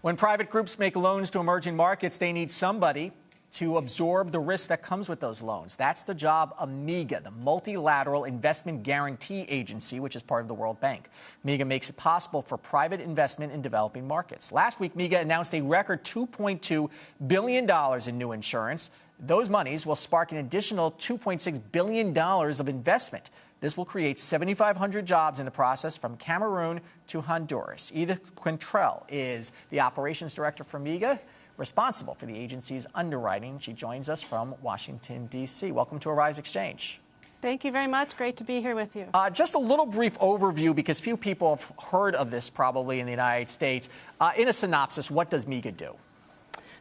When private groups make loans to emerging markets, they need somebody to absorb the risk that comes with those loans. That's the job of MIGA, the Multilateral Investment Guarantee Agency, which is part of the World Bank. MIGA makes it possible for private investment in developing markets. Last week, MIGA announced a record $2.2 billion in new insurance. Those monies will spark an additional $2.6 billion of investment. This will create 7,500 jobs in the process from Cameroon to Honduras. Edith Quintrell is the operations director for MIGA, responsible for the agency's underwriting. She joins us from Washington, D.C. Welcome to Arise Exchange. Thank you very much. Great to be here with you. Just a little brief overview, because few people have heard of this probably in the United States. In a synopsis, what does MIGA do?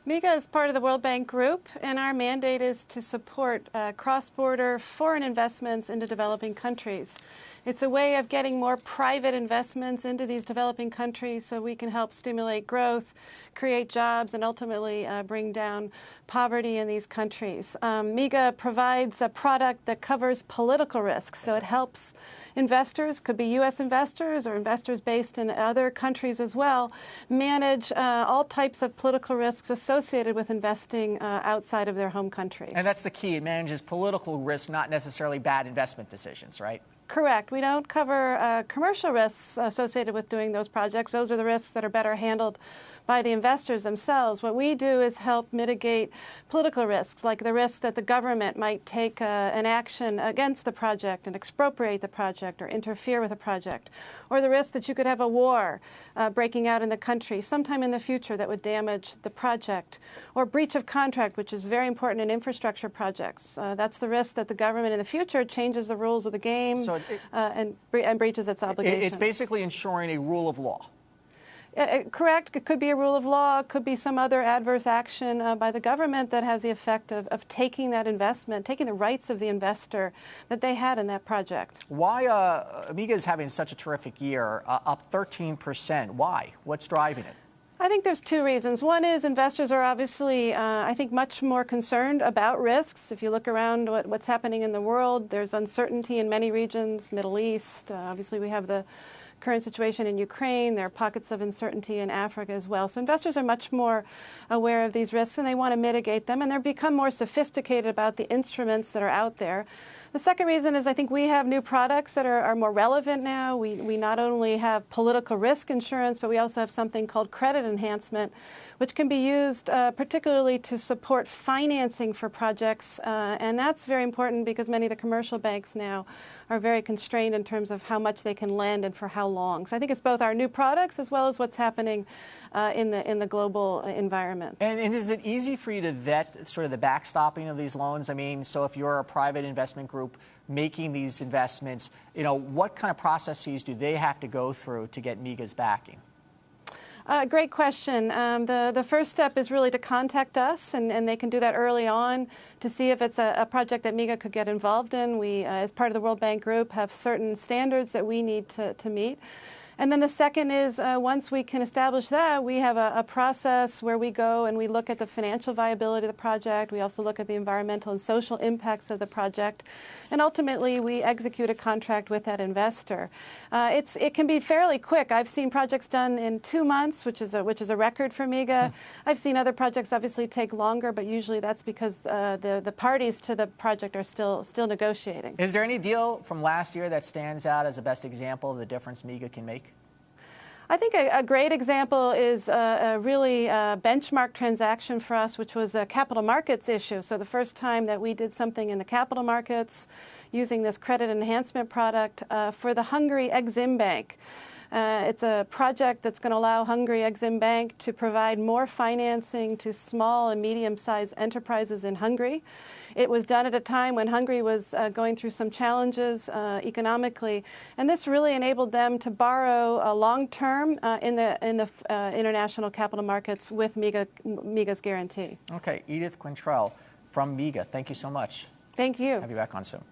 MIGA is part of the World Bank Group, and our mandate is to support cross-border foreign investments into developing countries. It's a way of getting more private investments into these developing countries so we can help stimulate growth, create jobs, and ultimately bring down poverty in these countries. MIGA provides a product that covers political risks, so it helps investors, could be U.S. investors or investors based in other countries as well, manage all types of political risks associated with investing outside of their home countries. And that's the key. It manages political risk, not necessarily bad investment decisions, right? Correct. We don't cover commercial risks associated with doing those projects. Those are the risks that are better handled by the investors themselves. What we do is help mitigate political risks, like the risk that the government might take an action against the project and expropriate the project or interfere with the project, or the risk that you could have a war breaking out in the country sometime in the future that would damage the project, or breach of contract, which is very important in infrastructure projects. That's the risk that the government in the future changes the rules of the game and breaches its obligations. It's basically ensuring a rule of law. Correct. It could be a rule of law. It could be some other adverse action by the government that has the effect of taking that investment, taking the rights of the investor that they had in that project. Why MIGA is having such a terrific year, up 13%? Why? What's driving it? I think there's two reasons. One is investors are obviously, I think, much more concerned about risks. If you look around what's happening in the world, there's uncertainty in many regions, Middle East. Obviously, we have the current situation in Ukraine. There are pockets of uncertainty in Africa as well. So investors are much more aware of these risks, and they want to mitigate them, and they've become more sophisticated about the instruments that are out there. The second reason is I think we have new products that are more relevant now. We not only have political risk insurance, but we also have something called credit enhancement, which can be used particularly to support financing for projects. And that's very important because many of the commercial banks now are very constrained in terms of how much they can lend and for how long. So I think it's both our new products as well as what's happening in the global environment. And is it easy for you to vet sort of the backstopping of these loans? I mean, so if you're a private investment group making these investments, what kind of processes do they have to go through to get MIGA's backing? Great question. The first step is really to contact us, and they can do that early on to see if it's a project that MIGA could get involved in. We, as part of the World Bank Group, have certain standards that we need to meet. And then the second is once we can establish that, we have a process where we go and we look at the financial viability of the project. We also look at the environmental and social impacts of the project. And ultimately, we execute a contract with that investor. It can be fairly quick. I've seen projects done in 2 months, which is a record for MIGA. I've seen other projects obviously take longer, but usually that's because the parties to the project are still negotiating. Is there any deal from last year that stands out as the best example of the difference MIGA can make? I think a great example is a really benchmark transaction for us, which was a capital markets issue. So the first time that we did something in the capital markets using this credit enhancement product for the Hungary Exim Bank. It's a project that's going to allow Hungary Exim Bank to provide more financing to small and medium-sized enterprises in Hungary. It was done at a time when Hungary was going through some challenges economically, and this really enabled them to borrow long-term in the international capital markets with MIGA's guarantee. Okay, Edith Quintrell from MIGA, thank you so much. Thank you. Have you back on soon.